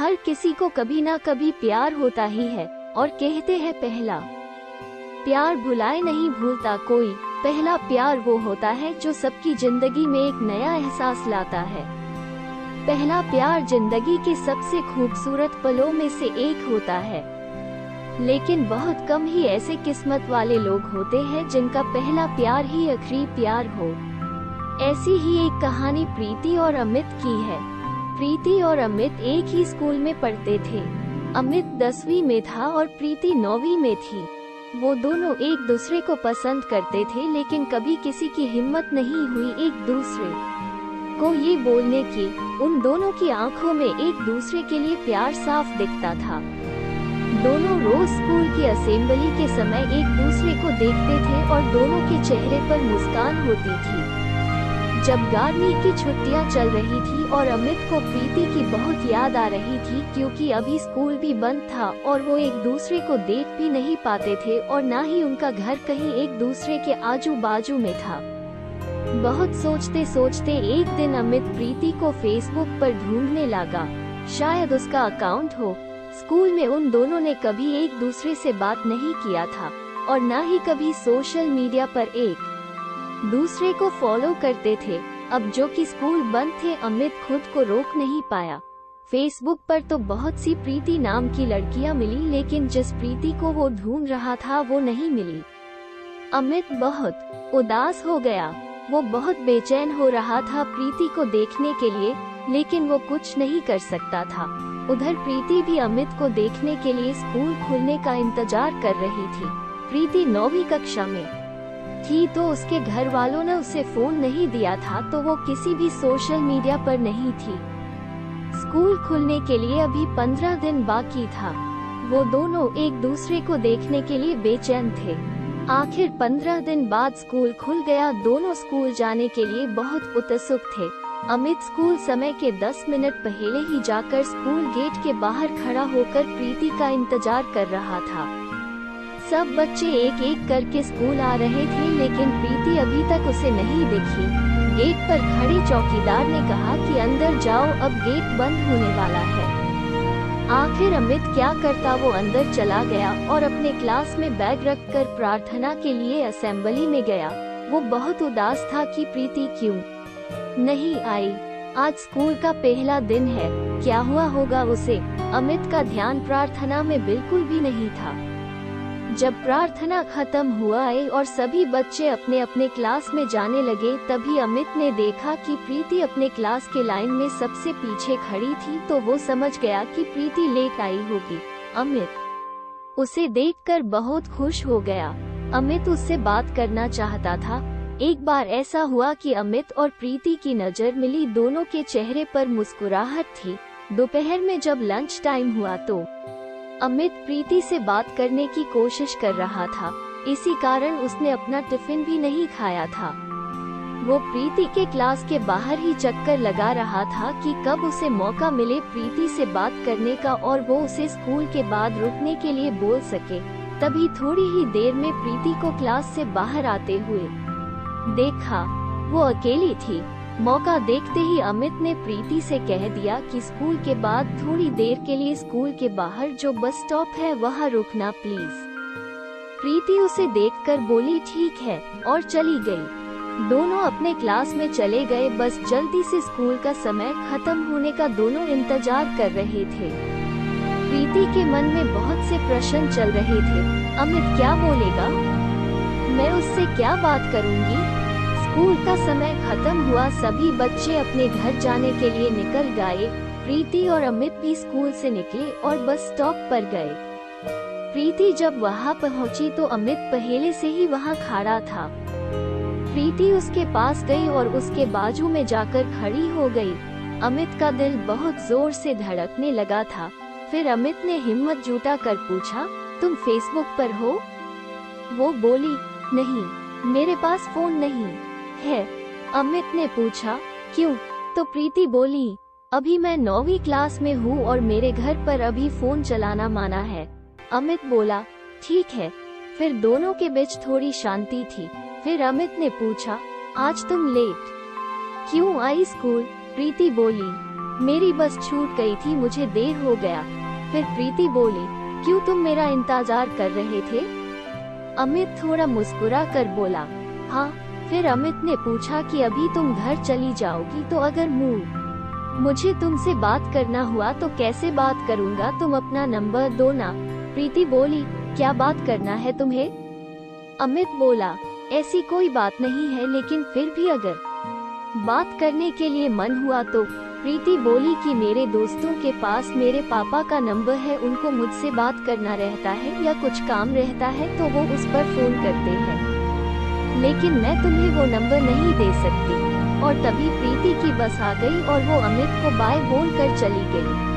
हर किसी को कभी ना कभी प्यार होता ही है, और कहते हैं पहला प्यार भुलाए नहीं भूलता कोई। पहला प्यार वो होता है जो सबकी जिंदगी में एक नया एहसास लाता है। पहला प्यार जिंदगी के सबसे खूबसूरत पलों में से एक होता है, लेकिन बहुत कम ही ऐसे किस्मत वाले लोग होते हैं जिनका पहला प्यार ही आखिरी प्यार हो। ऐसी ही एक कहानी प्रीति और अमित की है। प्रीति और अमित एक ही स्कूल में पढ़ते थे। अमित 10वीं में था और प्रीति 9वीं में थी। वो दोनों एक दूसरे को पसंद करते थे, लेकिन कभी किसी की हिम्मत नहीं हुई एक दूसरे को ये बोलने की। उन दोनों की आंखों में एक दूसरे के लिए प्यार साफ दिखता था। दोनों रोज स्कूल की असेंबली के समय एक दूसरे को देखते थे और दोनों के चेहरे पर मुस्कान होती थी। जब गर्मी की छुट्टियां चल रही थी और अमित को प्रीति की बहुत याद आ रही थी, क्योंकि अभी स्कूल भी बंद था और वो एक दूसरे को देख भी नहीं पाते थे और ना ही उनका घर कहीं एक दूसरे के आजू बाजू में था। बहुत सोचते सोचते एक दिन अमित प्रीति को फेसबुक पर ढूंढने लगा, शायद उसका अकाउंट हो। स्कूल में उन दोनों ने कभी एक दूसरे से बात नहीं किया था और ना ही कभी सोशल मीडिया पर एक दूसरे को फॉलो करते थे। अब जो कि स्कूल बंद थे, अमित खुद को रोक नहीं पाया। फेसबुक पर तो बहुत सी प्रीति नाम की लड़कियां मिली, लेकिन जिस प्रीति को वो ढूंढ रहा था वो नहीं मिली। अमित बहुत उदास हो गया। वो बहुत बेचैन हो रहा था प्रीति को देखने के लिए, लेकिन वो कुछ नहीं कर सकता था। उधर प्रीति भी अमित को देखने के लिए स्कूल खुलने का इंतजार कर रही थी। प्रीति 9वीं कक्षा में थी, तो उसके घर वालों ने उसे फोन नहीं दिया था, तो वो किसी भी सोशल मीडिया पर नहीं थी। स्कूल खुलने के लिए अभी 15 दिन बाकी था। वो दोनों एक दूसरे को देखने के लिए बेचैन थे। आखिर 15 दिन बाद स्कूल खुल गया। दोनों स्कूल जाने के लिए बहुत उत्सुक थे। अमित स्कूल समय के 10 मिनट पहले ही जाकर स्कूल गेट के बाहर खड़ा होकर प्रीति का इंतजार कर रहा था। सब बच्चे एक एक करके स्कूल आ रहे थे, लेकिन प्रीति अभी तक उसे नहीं दिखी। गेट पर खड़े चौकीदार ने कहा कि अंदर जाओ, अब गेट बंद होने वाला है। आखिर अमित क्या करता, वो अंदर चला गया और अपने क्लास में बैग रखकर प्रार्थना के लिए असेंबली में गया। वो बहुत उदास था कि प्रीति क्यों नहीं आई। आज स्कूल का पहला दिन है, क्या हुआ होगा उसे। अमित का ध्यान प्रार्थना में बिल्कुल भी नहीं था। जब प्रार्थना खत्म हुआ और सभी बच्चे अपने अपने क्लास में जाने लगे, तभी अमित ने देखा कि प्रीति अपने क्लास के लाइन में सबसे पीछे खड़ी थी, तो वो समझ गया कि प्रीति लेट आई होगी। अमित उसे देखकर बहुत खुश हो गया। अमित उससे बात करना चाहता था। एक बार ऐसा हुआ कि अमित और प्रीति की नजर मिली। दोनों के चेहरे पर मुस्कुराहट थी। दोपहर में जब लंच टाइम हुआ तो अमित प्रीति से बात करने की कोशिश कर रहा था, इसी कारण उसने अपना टिफिन भी नहीं खाया था। वो प्रीति के क्लास के बाहर ही चक्कर लगा रहा था कि कब उसे मौका मिले प्रीति से बात करने का और वो उसे स्कूल के बाद रुकने के लिए बोल सके। तभी थोड़ी ही देर में प्रीति को क्लास से बाहर आते हुए देखा। वो अकेली थी। मौका देखते ही अमित ने प्रीति से कह दिया कि स्कूल के बाद थोड़ी देर के लिए स्कूल के बाहर जो बस स्टॉप है वहाँ रुकना प्लीज। प्रीति उसे देखकर बोली ठीक है और चली गई। दोनों अपने क्लास में चले गए। बस जल्दी से स्कूल का समय खत्म होने का दोनों इंतजार कर रहे थे। प्रीति के मन में बहुत से प्रश्न चल रहे थे। अमित क्या बोलेगा, मैं उससे क्या बात करूंगी। स्कूल का समय खत्म हुआ। सभी बच्चे अपने घर जाने के लिए निकल गए। प्रीति और अमित भी स्कूल से निकले और बस स्टॉप पर गए। प्रीति जब वहां पहुंची तो अमित पहले से ही वहां खड़ा था। प्रीति उसके पास गई और उसके बाजू में जाकर खड़ी हो गई। अमित का दिल बहुत जोर से धड़कने लगा था। फिर अमित ने हिम्मत जुटा कर पूछा, तुम फेसबुक पर हो। वो बोली, नहीं, मेरे पास फोन नहीं है। अमित ने पूछा, क्यों। तो प्रीति बोली, अभी मैं 9वीं क्लास में हूँ और मेरे घर पर अभी फोन चलाना मना है। अमित बोला, ठीक है। फिर दोनों के बीच थोड़ी शांति थी। फिर अमित ने पूछा, आज तुम लेट क्यों आई स्कूल। प्रीति बोली, मेरी बस छूट गई थी, मुझे देर हो गया। फिर प्रीति बोली, क्यों तुम मेरा इंतजार कर रहे थे? अमित थोड़ा मुस्कुरा कर बोला, हाँ। फिर अमित ने पूछा कि अभी तुम घर चली जाओगी तो अगर मुझे तुमसे बात करना हुआ तो कैसे बात करूँगा, तुम अपना नंबर दो ना। प्रीति बोली, क्या बात करना है तुम्हें? अमित बोला, ऐसी कोई बात नहीं है, लेकिन फिर भी अगर बात करने के लिए मन हुआ तो। प्रीति बोली कि मेरे दोस्तों के पास मेरे पापा का नंबर है, उनको मुझसे बात करना रहता है या कुछ काम रहता है तो वो उस पर फोन करते हैं, लेकिन मैं तुम्हें वो नंबर नहीं दे सकती। और तभी प्रीति की बस आ गई और वो अमित को बाय बोल कर चली गई।